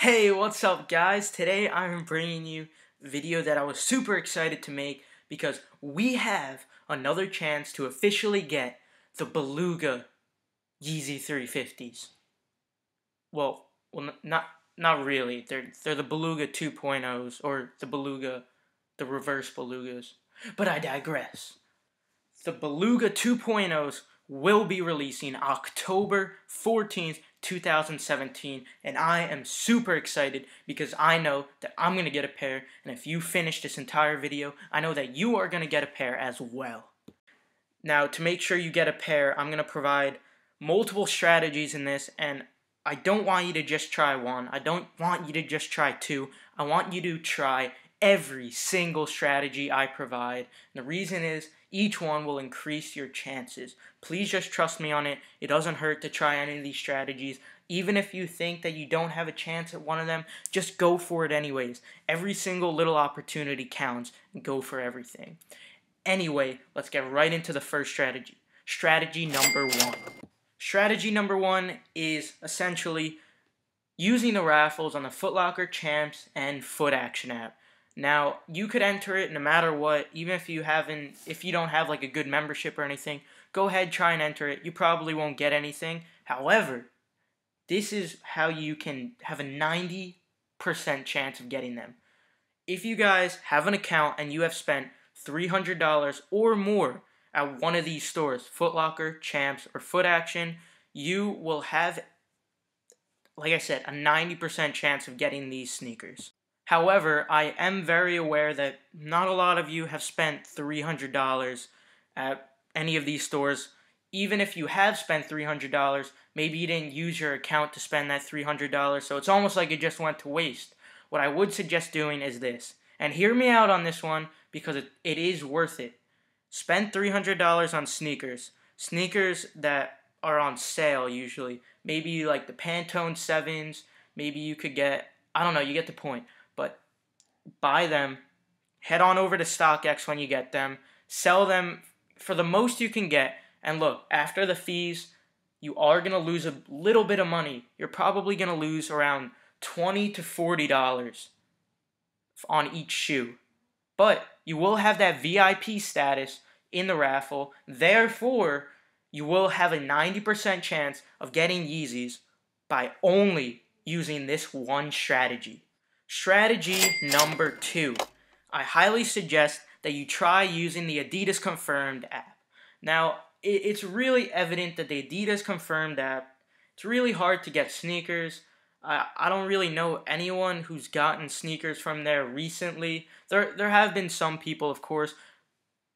Hey, what's up guys? Today I'm bringing you a video that I was super excited to make because we have another chance to officially get the Beluga Yeezy 350s. Not really. They're the Beluga 2.0s or the Reverse Belugas. But I digress. The Beluga 2.0s will be releasing October 14th, 2017, and I am super excited because I know that I'm going to get a pair, and if you finish this entire video, I know that you are going to get a pair as well. Now, to make sure you get a pair, I'm going to provide multiple strategies in this, and I don't want you to just try one. I don't want you to just try two. I want you to try every single strategy I provide. And the reason is each one will increase your chances. Please just trust me on it. It doesn't hurt to try any of these strategies. Even if you think that you don't have a chance at one of them, just go for it anyways. Every single little opportunity counts, and go for everything. Anyway, let's get right into the first strategy. Strategy number one. Strategy number one is essentially using the raffles on the Foot Locker, Champs, and Foot Action app. Now, you could enter it no matter what, even if you don't have like a good membership or anything. Go ahead, try and enter it. You probably won't get anything. However, this is how you can have a 90% chance of getting them. If you guys have an account and you have spent $300 or more at one of these stores, Foot Locker, Champs, or Foot Action, you will have, like I said, a 90% chance of getting these sneakers. However, I am very aware that not a lot of you have spent $300 at any of these stores. Even if you have spent $300, maybe you didn't use your account to spend that $300, so it's almost like it just went to waste. What I would suggest doing is this, and hear me out on this one because it is worth it. Spend $300 on sneakers. Sneakers that are on sale usually. Maybe like the Pantone 7s, maybe you could get, I don't know, you get the point. But buy them, head on over to Stockex when you get them, sell them for the most you can get, and look, after the fees, you are going to lose a little bit of money. You're probably going to lose around $20 to $40 on each shoe. But you will have that VIP status in the raffle, therefore, you will have a 90% chance of getting Yeezys by only using this one strategy. Strategy number two. I highly suggest that you try using the Adidas Confirmed app. Now, it's really evident that the Adidas Confirmed app, it's really hard to get sneakers. I don't really know anyone who's gotten sneakers from there recently. There have been some people, of course,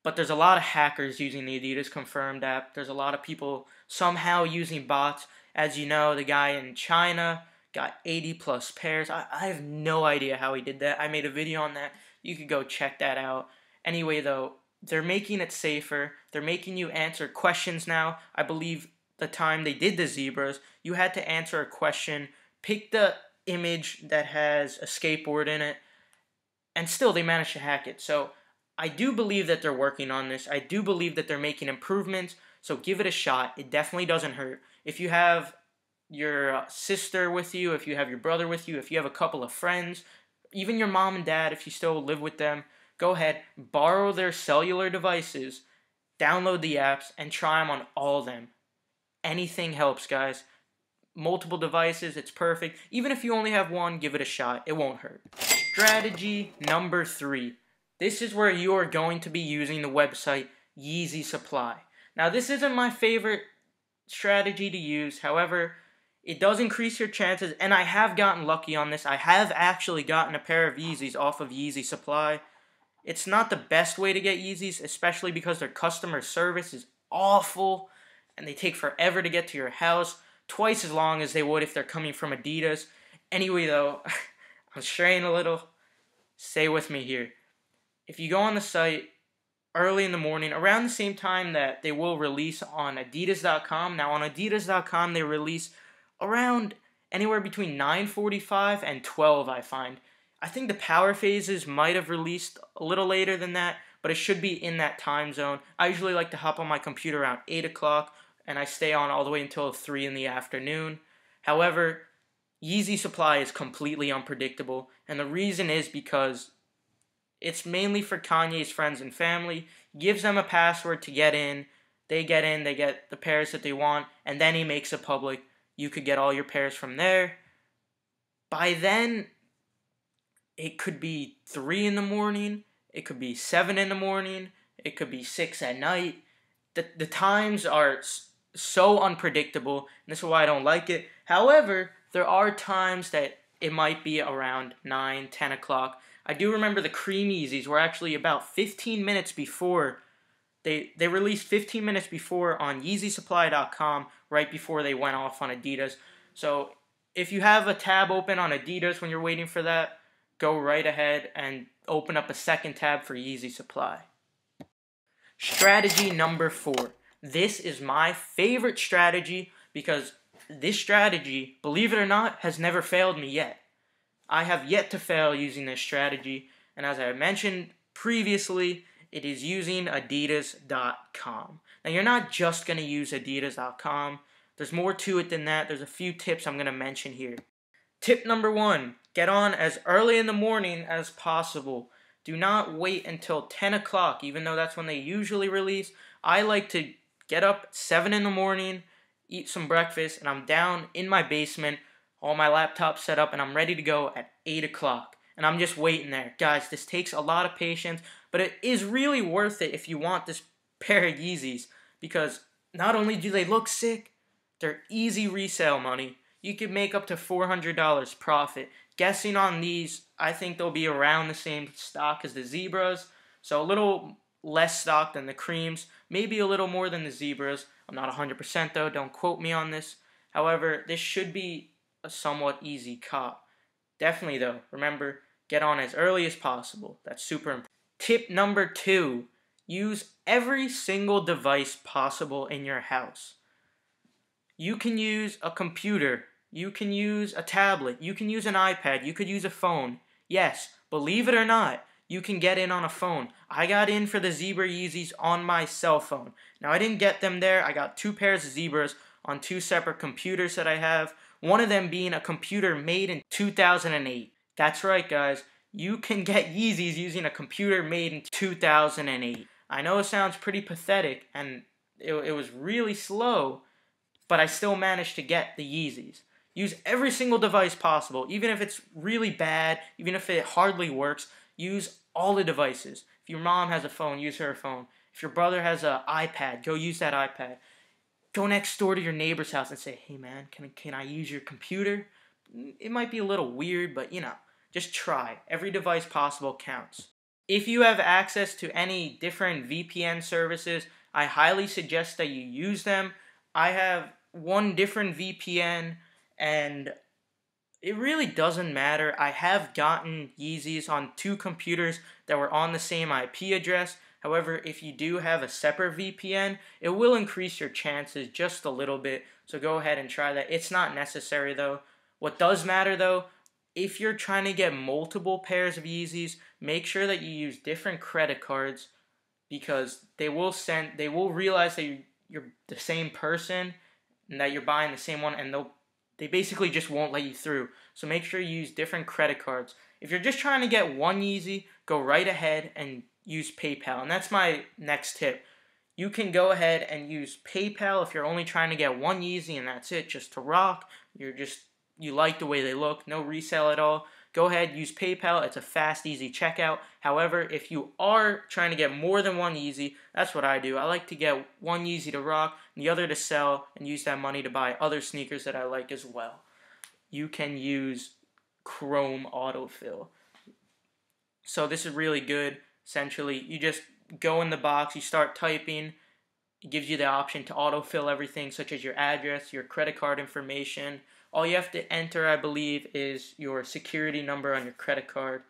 but there's a lot of hackers using the Adidas Confirmed app. There's a lot of people somehow using bots. As you know, the guy in China got 80 plus pairs. I have no idea how he did that. I made a video on that. You could go check that out. Anyway, though, they're making it safer. They're making you answer questions now. I believe the time they did the zebras, you had to answer a question, pick the image that has a skateboard in it, and still they managed to hack it. So I do believe that they're working on this. I do believe that they're making improvements. So give it a shot. It definitely doesn't hurt. If you have your sister with you, if you have your brother with you, if you have a couple of friends, even your mom and dad, if you still live with them, go ahead, borrow their cellular devices, download the apps, and try them on all of them. Anything helps, guys. Multiple devices, it's perfect. Even if you only have one, give it a shot. It won't hurt. Strategy number three. This is where you are going to be using the website Yeezy Supply. Now, this isn't my favorite strategy to use. However, it does increase your chances, and I have gotten lucky on this. I have actually gotten a pair of Yeezys off of Yeezy Supply. It's not the best way to get Yeezys, especially because their customer service is awful, and they take forever to get to your house, twice as long as they would if they're coming from Adidas. Anyway, though, I'm straying a little. Stay with me here. If you go on the site early in the morning, around the same time that they will release on Adidas.com. Now, on Adidas.com, they release around anywhere between 9:45 and 12, I find. I think the power phases might have released a little later than that, but it should be in that time zone. I usually like to hop on my computer around 8 o'clock, and I stay on all the way until 3 in the afternoon. However, Yeezy Supply is completely unpredictable, and the reason is because it's mainly for Kanye's friends and family. He gives them a password to get in, they get the pairs that they want, and then he makes it public. You could get all your pairs from there. By then, it could be 3 in the morning, it could be 7 in the morning, it could be 6 at night. The times are so unpredictable, and this is why I don't like it. However, there are times that it might be around 9, 10 o'clock. I do remember the Cream Yeezys were actually about 15 minutes before. They released 15 minutes before on YeezySupply.com, right before they went off on Adidas. So if you have a tab open on Adidas when you're waiting for that, go right ahead and open up a second tab for Yeezy Supply. Strategy number 4. This is my favorite strategy because this strategy, believe it or not, has never failed me yet. I have yet to fail using this strategy, and as I mentioned previously, it is using Adidas.com. Now, you're not just going to use Adidas.com. There's more to it than that. There's a few tips I'm going to mention here. Tip number 1, get on as early in the morning as possible. Do not wait until 10 o'clock, even though that's when they usually release. I like to get up at 7 in the morning, eat some breakfast, and I'm down in my basement, all my laptops set up, and I'm ready to go at 8 o'clock. And I'm just waiting there. Guys, this takes a lot of patience, but it is really worth it if you want this pair of Yeezys, because not only do they look sick, they're easy resale money. You could make up to $400 profit. Guessing on these, I think they'll be around the same stock as the Zebras, so a little less stock than the Creams, maybe a little more than the Zebras. I'm not 100% though, don't quote me on this. However, this should be a somewhat easy cop. Definitely though, remember, get on as early as possible. That's super important. Tip number 2, use every single device possible in your house. You can use a computer, you can use a tablet, you can use an iPad, you could use a phone. Yes, believe it or not, you can get in on a phone. I got in for the Zebra Yeezys on my cell phone. Now, I didn't get them there. I got 2 pairs of Zebras on 2 separate computers that I have. One of them being a computer made in 2008. That's right, guys. You can get Yeezys using a computer made in 2008. I know it sounds pretty pathetic, and it was really slow, but I still managed to get the Yeezys. Use every single device possible, even if it's really bad, even if it hardly works. Use all the devices. If your mom has a phone, use her phone. If your brother has an iPad, go use that iPad. Go next door to your neighbor's house and say, hey man, can I use your computer? It might be a little weird, but you know, just try. Every device possible counts. If you have access to any different VPN services, I highly suggest that you use them. I have one different VPN, and it really doesn't matter. I have gotten Yeezys on 2 computers that were on the same IP address. However, if you do have a separate VPN, it will increase your chances just a little bit. So go ahead and try that. It's not necessary though. What does matter though, if you're trying to get multiple pairs of Yeezys, make sure that you use different credit cards, because they will realize that you're the same person and that you're buying the same one, and they basically just won't let you through. So make sure you use different credit cards. If you're just trying to get one Yeezy, go right ahead and use PayPal. And that's my next tip. You can go ahead and use PayPal if you're only trying to get one Yeezy and that's it, just to rock. You like the way they look, no resale at all. Go ahead, use PayPal. It's a fast, easy checkout. However, if you are trying to get more than one Yeezy, that's what I do. I like to get one Yeezy to rock and the other to sell and use that money to buy other sneakers that I like as well. You can use Chrome autofill. So this is really good. Essentially, you just go in the box, you start typing. It gives you the option to autofill everything, such as your address, your credit card information. All you have to enter, I believe, is your security number on your credit card.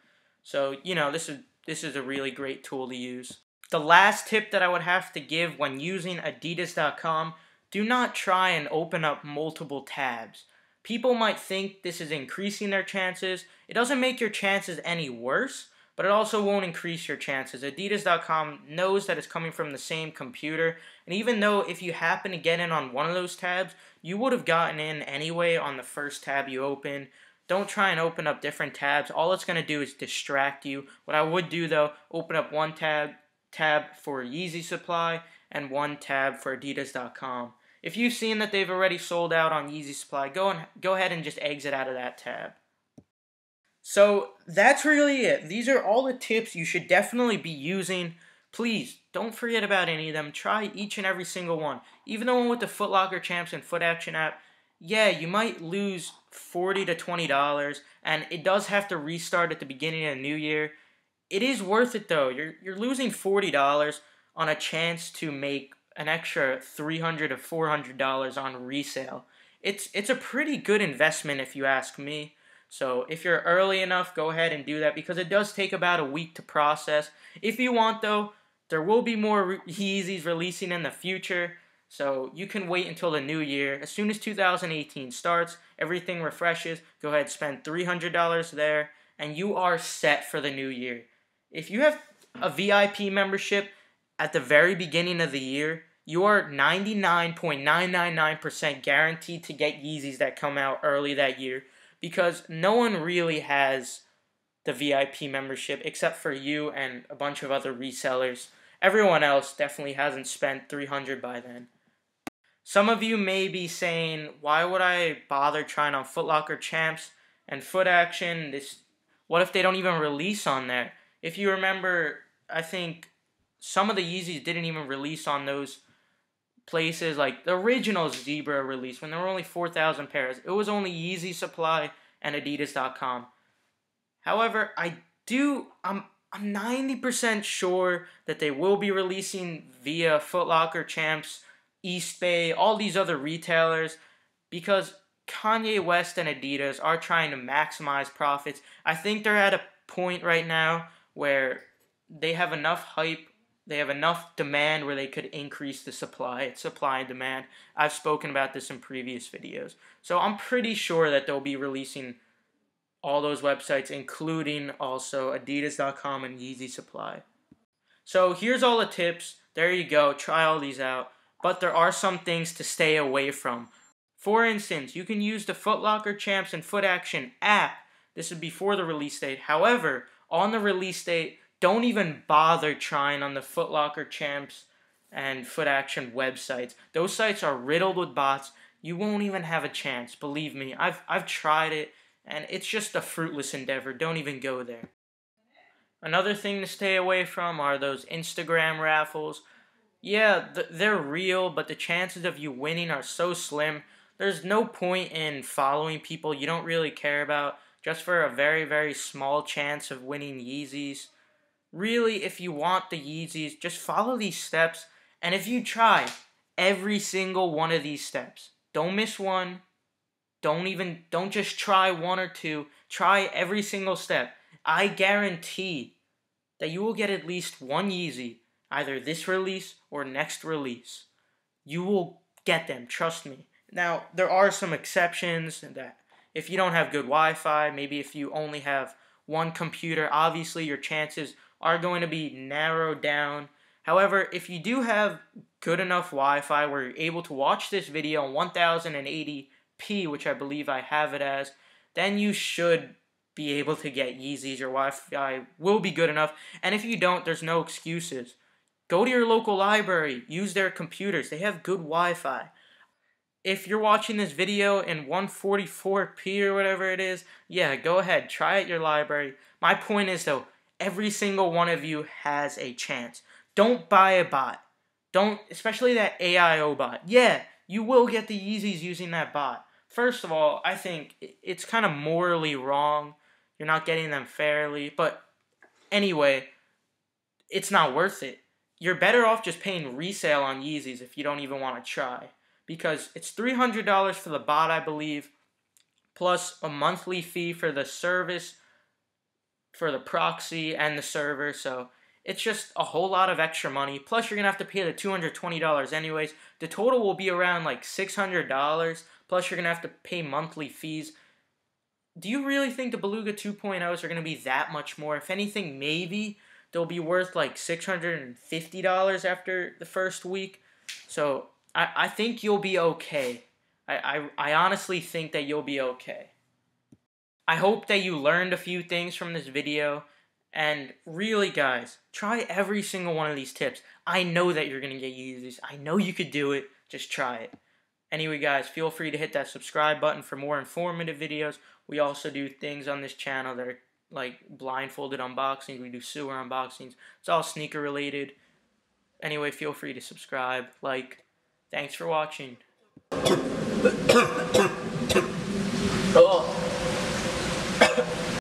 So, you know, this is a really great tool to use. The last tip that I would have to give when using Adidas.com, do not try and open up multiple tabs. People might think this is increasing their chances. It doesn't make your chances any worse, but it also won't increase your chances. Adidas.com knows that it's coming from the same computer, and even though if you happen to get in on one of those tabs, you would have gotten in anyway on the first tab you open. Don't try and open up different tabs. All it's going to do is distract you. What I would do though, open up one tab for Yeezy Supply and one tab for Adidas.com. If you've seen that they've already sold out on Yeezy Supply, go ahead and just exit out of that tab. So that's really it. These are all the tips you should definitely be using. Please don't forget about any of them. Try each and every single one. Even the one with the Foot Locker Champs and Foot Action app, yeah, you might lose $40 to $20, and it does have to restart at the beginning of the new year. It is worth it though. You're losing $40 on a chance to make an extra $300 to $400 on resale. It's a pretty good investment if you ask me. So if you're early enough, go ahead and do that because it does take about a week to process. If you want though, there will be more Yeezys releasing in the future. So you can wait until the new year. As soon as 2018 starts, everything refreshes. Go ahead, spend $300 there, and you are set for the new year. If you have a VIP membership at the very beginning of the year, you are 99.999% guaranteed to get Yeezys that come out early that year because no one really has the VIP membership except for you and a bunch of other resellers. Everyone else definitely hasn't spent $300 by then. Some of you may be saying, why would I bother trying on Foot Locker Champs and Foot Action? What if they don't even release on there? If you remember, I think some of the Yeezys didn't even release on those places. Like the original Zebra release, when there were only 4,000 pairs, it was only Yeezy Supply and Adidas.com. However, I'm 90% sure that they will be releasing via Foot Locker Champs, East Bay, all these other retailers, because Kanye West and Adidas are trying to maximize profits. I think they're at a point right now where they have enough hype, they have enough demand where they could increase the supply. It's supply and demand. I've spoken about this in previous videos. So I'm pretty sure that they'll be releasing all those websites, including also Adidas.com and Yeezy Supply. So here's all the tips. There you go. Try all these out. But there are some things to stay away from. For instance, you can use the Foot Locker Champs and Foot Action app. This is before the release date. However, on the release date, don't even bother trying on the Foot Locker Champs and Foot Action websites. Those sites are riddled with bots. You won't even have a chance. Believe me, I've tried it, and it's just a fruitless endeavor. Don't even go there. Another thing to stay away from are those Instagram raffles. Yeah, they're real, but the chances of you winning are so slim. There's no point in following people you don't really care about just for a very, very small chance of winning Yeezys. Really, if you want the Yeezys, just follow these steps. And if you try every single one of these steps, don't miss one. Don't just try one or two. Try every single step. I guarantee that you will get at least one Yeezy, either this release or next release. You will get them, trust me. Now, there are some exceptions that if you don't have good Wi-Fi, maybe if you only have one computer, obviously your chances are going to be narrowed down. However, if you do have good enough Wi-Fi where you're able to watch this video on 1080p, which I believe I have it as, then you should be able to get Yeezys. Your Wi-Fi will be good enough. And if you don't, there's no excuses. Go to your local library. Use their computers. They have good Wi-Fi. If you're watching this video in 144p or whatever it is, yeah, go ahead. Try at your library. My point is, though, every single one of you has a chance. Don't buy a bot. Don't, especially that AIO bot. Yeah, you will get the Yeezys using that bot. First of all, I think it's kind of morally wrong. You're not getting them fairly. But anyway, it's not worth it. You're better off just paying resale on Yeezys if you don't even want to try. Because it's $300 for the bot, I believe, plus a monthly fee for the service, for the proxy and the server. So it's just a whole lot of extra money. Plus, you're going to have to pay the $220 anyways. The total will be around like $600. Plus, you're going to have to pay monthly fees. Do you really think the Beluga 2.0s are going to be that much more? If anything, maybe they'll be worth like $650 after the first week. So I think you'll be okay. I honestly think that you'll be okay. I hope that you learned a few things from this video. And really, guys, try every single one of these tips. I know that you're going to get Yeezys. I know you could do it. Just try it. Anyway, guys, feel free to hit that subscribe button for more informative videos. We also do things on this channel that are like blindfolded unboxings. We do sewer unboxings. It's all sneaker related. Anyway, feel free to subscribe. Thanks for watching. Oh.